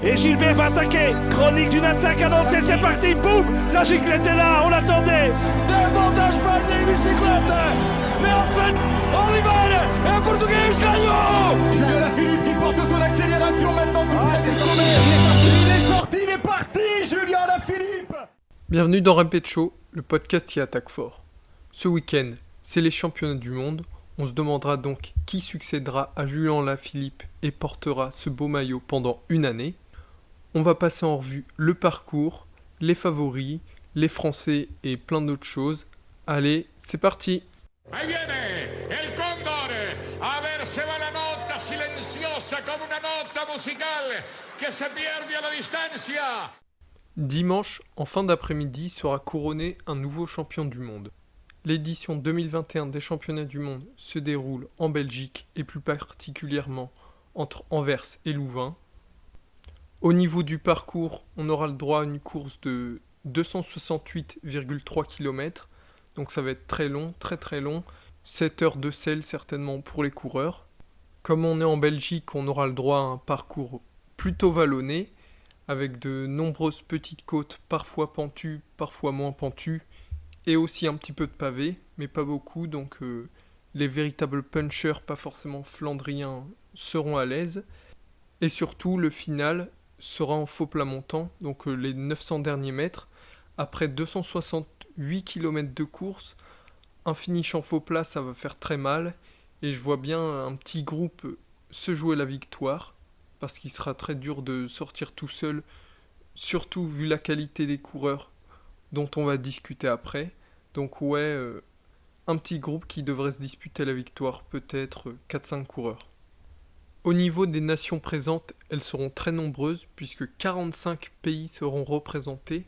Et Gilbert va attaquer. Chronique d'une attaque annoncée, c'est parti. Boum. La giclette est là, on l'attendait. Dévolta Espanha em bicicleta. Nelson Oliveira é português, ganhou. Julien Alaphilippe qui porte son accélération maintenant tout près du sommet. Il est parti, Julien Alaphilippe. Bienvenue dans Rampage Show, le podcast qui attaque fort. Ce week-end, c'est les championnats du monde. On se demandera donc qui succédera à Julien Alaphilippe et portera ce beau maillot pendant une année. On va passer en revue le parcours, les favoris, les Français et plein d'autres choses. Allez, c'est parti! Ahí viene el cóndor, a ver se va la nota silenciosa como una nota musical que se pierde a la distancia. Dimanche, en fin d'après-midi, sera couronné un nouveau champion du monde. L'édition 2021 des championnats du monde se déroule en Belgique et plus particulièrement entre Anvers et Louvain. Au niveau du parcours, on aura le droit à une course de 268,3 km. Donc ça va être très long, très long. 7 heures de selle certainement pour les coureurs. Comme on est en Belgique, on aura le droit à un parcours plutôt vallonné, avec de nombreuses petites côtes, parfois pentues, parfois moins pentues, et aussi un petit peu de pavés, mais pas beaucoup, donc les véritables punchers, pas forcément flandriens, seront à l'aise. Et surtout, le final sera en faux plat montant, donc les 900 derniers mètres, après 268 km de course. Un finish en faux plat, ça va faire très mal, et je vois bien un petit groupe se jouer la victoire, parce qu'il sera très dur de sortir tout seul, surtout vu la qualité des coureurs dont on va discuter après. Donc ouais, un petit groupe qui devrait se disputer la victoire, peut-être 4-5 coureurs. Au niveau des nations présentes, elles seront très nombreuses, puisque 45 pays seront représentés.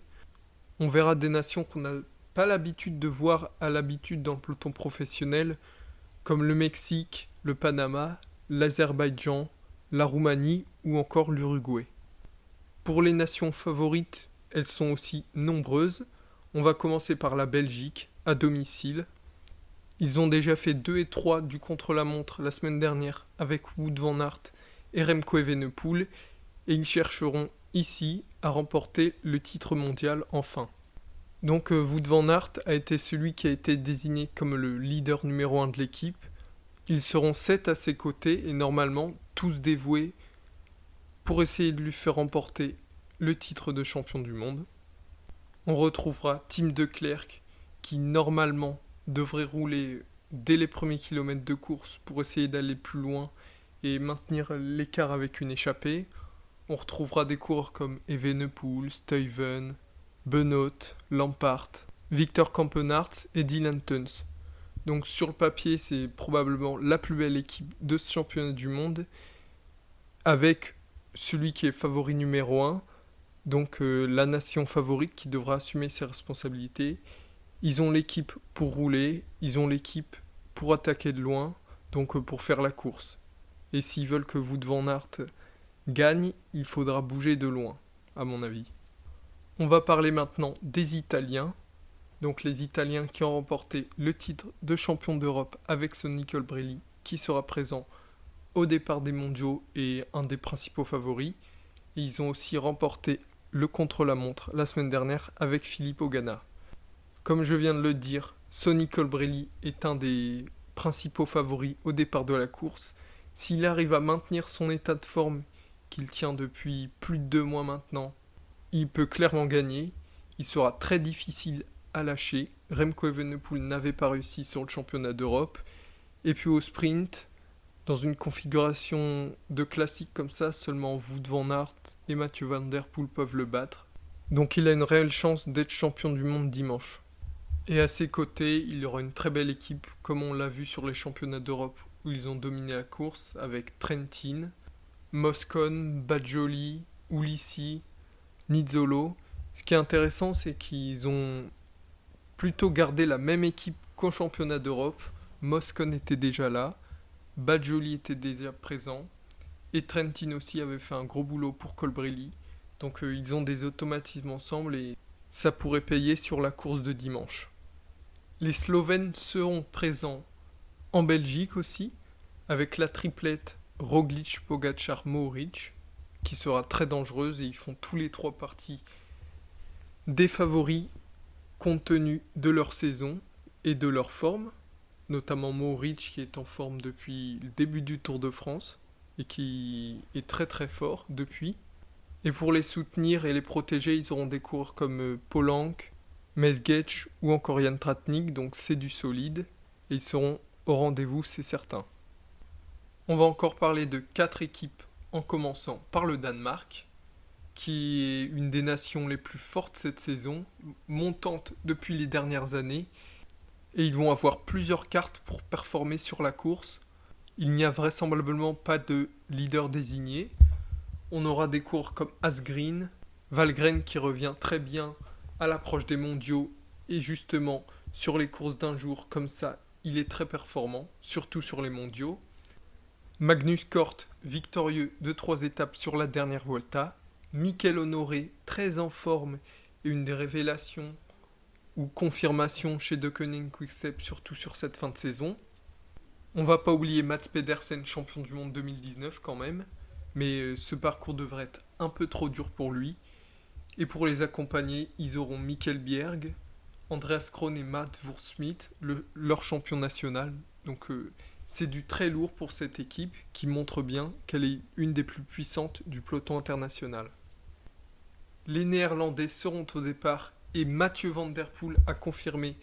On verra des nations qu'on n'a pas l'habitude de voir à l'habitude dans le peloton professionnel, comme le Mexique, le Panama, l'Azerbaïdjan, la Roumanie ou encore l'Uruguay. Pour les nations favorites, elles sont aussi nombreuses. On va commencer par la Belgique, à domicile. Ils ont déjà fait 2 et 3 du contre-la-montre la semaine dernière avec Wout van Aert et Remco Evenepoel, et ils chercheront ici à remporter le titre mondial enfin. Donc Wout van Aert a été celui qui a été désigné comme le leader numéro 1 de l'équipe. Ils seront 7 à ses côtés et normalement tous dévoués pour essayer de lui faire remporter le titre de champion du monde. On retrouvera Tim de Klerk qui normalement devrait rouler dès les premiers kilomètres de course pour essayer d'aller plus loin et maintenir l'écart avec une échappée. On retrouvera des coureurs comme Evenepoel, Stuyven, Benoot, Lampaert, Victor Campenaerts et Dylan Teuns. Donc sur le papier, c'est probablement la plus belle équipe de ce championnat du monde, avec celui qui est favori numéro 1, donc la nation favorite qui devra assumer ses responsabilités. Ils ont l'équipe pour rouler, ils ont l'équipe pour attaquer de loin, donc pour faire la course. Et s'ils veulent que Wout van Aert gagne, il faudra bouger de loin, à mon avis. On va parler maintenant des Italiens. Donc les Italiens qui ont remporté le titre de champion d'Europe avec Sonny Colbrelli, qui sera présent au départ des mondiaux et un des principaux favoris. Et ils ont aussi remporté le contre-la-montre la semaine dernière avec Filippo Ganna. Comme je viens de le dire, Sonny Colbrelli est un des principaux favoris au départ de la course. S'il arrive à maintenir son état de forme qu'il tient depuis plus de 2 mois maintenant, il peut clairement gagner. Il sera très difficile à lâcher. Remco Evenepoel n'avait pas réussi sur le championnat d'Europe. Et puis au sprint, dans une configuration de classique comme ça, seulement Wout van Aert et Mathieu Van Der Poel peuvent le battre. Donc il a une réelle chance d'être champion du monde dimanche. Et à ses côtés, il y aura une très belle équipe, comme on l'a vu sur les championnats d'Europe où ils ont dominé la course, avec Trentin, Moscon, Bajoli, Ulissi, Nizzolo. Ce qui est intéressant, c'est qu'ils ont plutôt gardé la même équipe qu'au championnat d'Europe. Moscon était déjà là, Bajoli était déjà présent, et Trentin aussi avait fait un gros boulot pour Colbrelli. Donc ils ont des automatismes ensemble et ça pourrait payer sur la course de dimanche. Les Slovènes seront présents en Belgique aussi, avec la triplette Roglic, Pogačar, Mohoric. qui sera très dangereuse et ils font tous les 3 parties des favoris compte tenu de leur saison et de leur forme, notamment Mohoric qui est en forme depuis le début du Tour de France et qui est très très fort depuis. Et pour les soutenir et les protéger, ils auront des coureurs comme Polanc, Mezgec ou encore Jan Tratnik, donc c'est du solide et ils seront au rendez-vous, c'est certain. On va encore parler de 4 équipes en commençant par le Danemark, qui est une des nations les plus fortes cette saison, montante depuis les dernières années, et ils vont avoir plusieurs cartes pour performer sur la course. Il n'y a vraisemblablement pas de leader désigné. On aura des coureurs comme Asgreen, Valgren qui revient très bien à l'approche des mondiaux, et justement sur les courses d'un jour comme ça, il est très performant, surtout sur les mondiaux. Magnus Cort, victorieux de 3 étapes sur la dernière Volta. Mikel Honoré, très en forme et une des révélations ou confirmations chez Deceuninck Quickstep, surtout sur cette fin de saison. On va pas oublier Mats Pedersen, champion du monde 2019 quand même, mais ce parcours devrait être un peu trop dur pour lui. Et pour les accompagner, ils auront Mikkel Bjerg, Andreas Kron et Matt Wurtsmith, leur champion national. Donc c'est du très lourd pour cette équipe qui montre bien qu'elle est une des plus puissantes du peloton international. Les Néerlandais seront au départ et Mathieu Van Der Poel a confirmé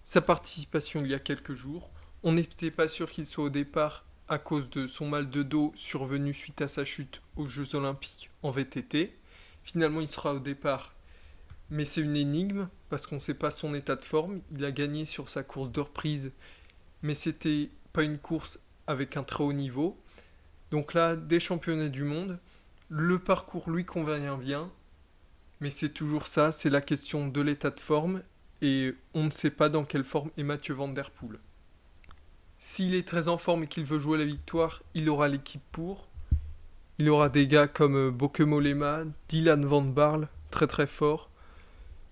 sa participation il y a quelques jours. On n'était pas sûr qu'il soit au départ à cause de son mal de dos survenu suite à sa chute aux Jeux Olympiques en VTT. Finalement, il sera au départ, mais c'est une énigme parce qu'on ne sait pas son état de forme. Il a gagné sur sa course de reprise, mais c'était pas une course avec un très haut niveau. Donc là, des championnats du monde, le parcours lui convient bien, mais c'est toujours ça, c'est la question de l'état de forme, et on ne sait pas dans quelle forme est Mathieu Van Der Poel. S'il est très en forme et qu'il veut jouer la victoire, il aura l'équipe pour. Il aura des gars comme Bauke Mollema, Dylan Van Baarle, très très fort,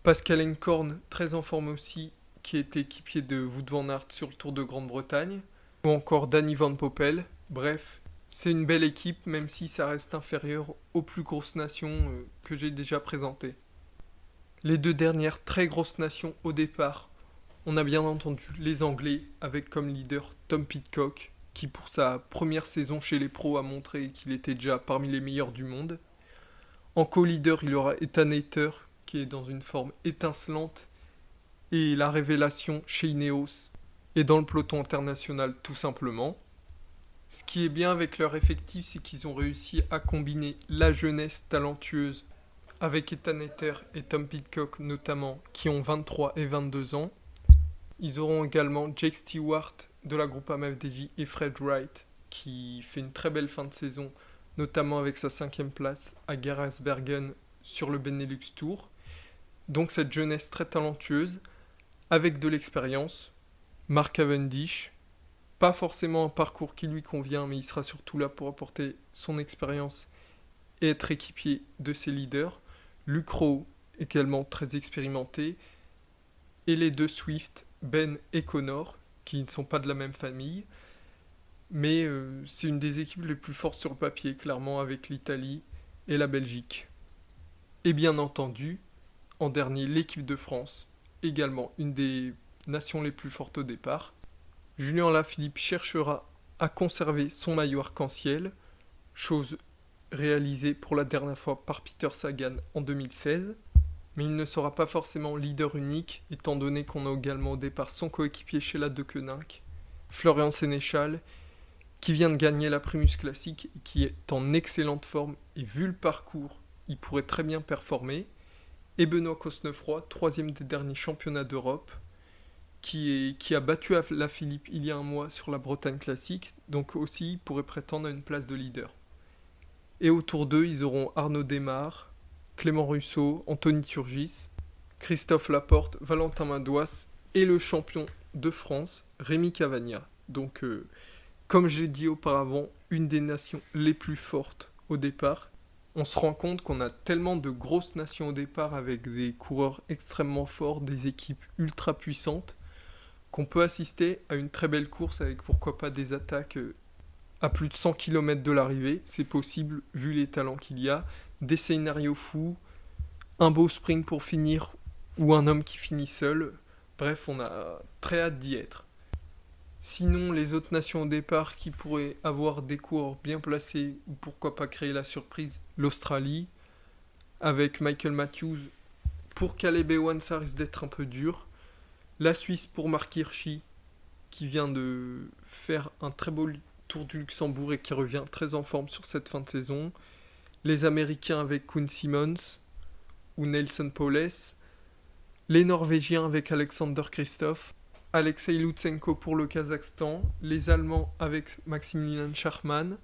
Pascal Enkorn, très en forme aussi, qui est équipier de Wout van Aert sur le Tour de Grande-Bretagne, ou encore Danny Van Poppel. Bref, c'est une belle équipe, même si ça reste inférieur aux plus grosses nations que j'ai déjà présentées. Les 2 dernières très grosses nations au départ, on a bien entendu les Anglais, avec comme leader Tom Pidcock, qui pour sa première saison chez les pros a montré qu'il était déjà parmi les meilleurs du monde. En co-leader, il y aura Ethan Hayter, qui est dans une forme étincelante, et la révélation chez Ineos, et dans le peloton international tout simplement. Ce qui est bien avec leur effectif, c'est qu'ils ont réussi à combiner la jeunesse talentueuse avec Ethan Hayter et Tom Pidcock notamment, qui ont 23 et 22 ans. Ils auront également Jake Stewart de la Groupama FDJ et Fred Wright, qui fait une très belle fin de saison, notamment avec sa 5e place à Gerasbergen sur le Benelux Tour. Donc cette jeunesse très talentueuse, avec de l'expérience. Mark Cavendish, pas forcément un parcours qui lui convient, mais il sera surtout là pour apporter son expérience et être équipier de ses leaders. Luke Rowe, également très expérimenté. Et les 2 Swift, Ben et Connor, qui ne sont pas de la même famille. Mais c'est une des équipes les plus fortes sur le papier, clairement, avec l'Italie et la Belgique. Et bien entendu, en dernier, l'équipe de France, également une des nations les plus fortes au départ. Julien Alaphilippe cherchera à conserver son maillot arc-en-ciel, chose réalisée pour la dernière fois par Peter Sagan en 2016, mais il ne sera pas forcément leader unique, étant donné qu'on a également au départ son coéquipier chez la Deceuninck, Florian Sénéchal, qui vient de gagner la Primus Classique et qui est en excellente forme, et vu le parcours, il pourrait très bien performer, et Benoît Cosnefroy, 3e des derniers championnats d'Europe, qui a battu Alaphilippe il y a un mois sur la Bretagne Classique, donc aussi il pourrait prétendre à une place de leader. Et autour d'eux, ils auront Arnaud Démare, Clément Russo, Anthony Turgis, Christophe Laporte, Valentin Madouas et le champion de France, Rémi Cavagna. Donc, comme j'ai dit auparavant, une des nations les plus fortes au départ. On se rend compte qu'on a tellement de grosses nations au départ avec des coureurs extrêmement forts, des équipes ultra puissantes, qu'on peut assister à une très belle course avec pourquoi pas des attaques à plus de 100 km de l'arrivée. C'est possible vu les talents qu'il y a. Des scénarios fous, un beau sprint pour finir ou un homme qui finit seul. Bref, on a très hâte d'y être. Sinon, les autres nations au départ qui pourraient avoir des coureurs bien placés ou pourquoi pas créer la surprise, l'Australie, avec Michael Matthews. Pour Caleb Ewan, ça risque d'être un peu dur. La Suisse pour Mark Hirschi, qui vient de faire un très beau Tour du Luxembourg et qui revient très en forme sur cette fin de saison. Les Américains avec Quinn Simmons ou Nelson Powles. Les Norvégiens avec Alexander Kristoff. Alexei Lutsenko pour le Kazakhstan, les Allemands avec Maximilian Schachmann,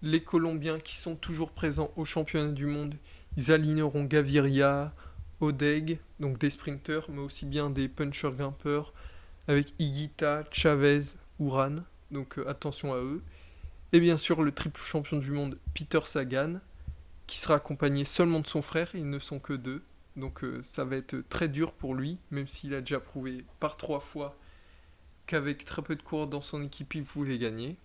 les Colombiens qui sont toujours présents au championnat du monde, ils aligneront Gaviria, Odeg, donc des sprinters, mais aussi bien des punchers grimpeurs, avec Higuita, Chavez, Uran, donc attention à eux. Et bien sûr le triple champion du monde Peter Sagan, qui sera accompagné seulement de son frère, ils ne sont que deux. Donc ça va être très dur pour lui, même s'il a déjà prouvé par 3 fois qu'avec très peu de coureurs dans son équipe, il pouvait gagner.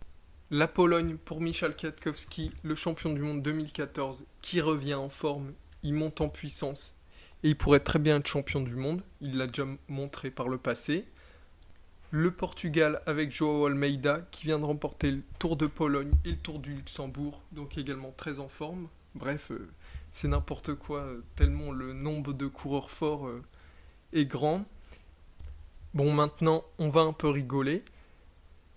La Pologne pour Michał Kwiatkowski, le champion du monde 2014, qui revient en forme, il monte en puissance et il pourrait très bien être champion du monde, il l'a déjà montré par le passé. Le Portugal avec João Almeida, qui vient de remporter le Tour de Pologne et le Tour du Luxembourg, donc également très en forme. Bref, c'est n'importe quoi, tellement le nombre de coureurs forts est grand. Bon, maintenant, on va un peu rigoler.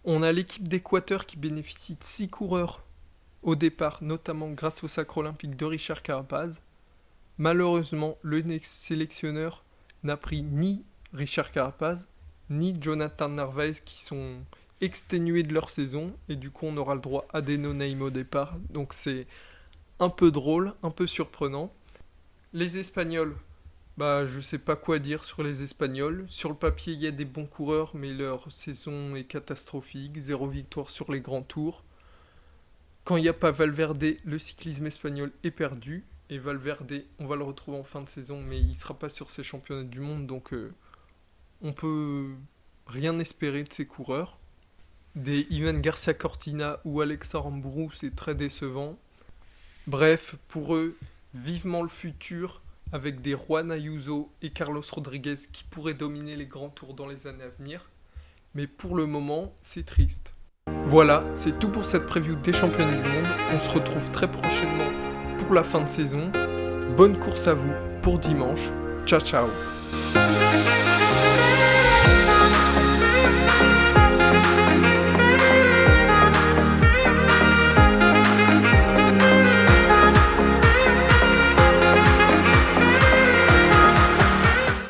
On a l'équipe d'Équateur qui bénéficie de 6 coureurs au départ, notamment grâce au sacre olympique de Richard Carapaz. Malheureusement, le sélectionneur n'a pris ni Richard Carapaz, ni Jonathan Narvaez qui sont exténués de leur saison. Et du coup, on aura le droit à Deno Naim au départ. Donc c'est un peu drôle, un peu surprenant. Les Espagnols, je sais pas quoi dire sur les Espagnols. Sur le papier, il y a des bons coureurs, mais leur saison est catastrophique. 0 victoire sur les grands tours. Quand il n'y a pas Valverde, le cyclisme espagnol est perdu. Et Valverde, on va le retrouver en fin de saison, mais il ne sera pas sur ces championnats du monde, donc on peut rien espérer de ces coureurs. Des Ivan Garcia Cortina ou Alex Aramburu, c'est très décevant. Bref, pour eux, vivement le futur, avec des Juan Ayuso et Carlos Rodriguez qui pourraient dominer les grands tours dans les années à venir. Mais pour le moment, c'est triste. Voilà, c'est tout pour cette preview des championnats du monde. On se retrouve très prochainement pour la fin de saison. Bonne course à vous pour dimanche. Ciao ciao.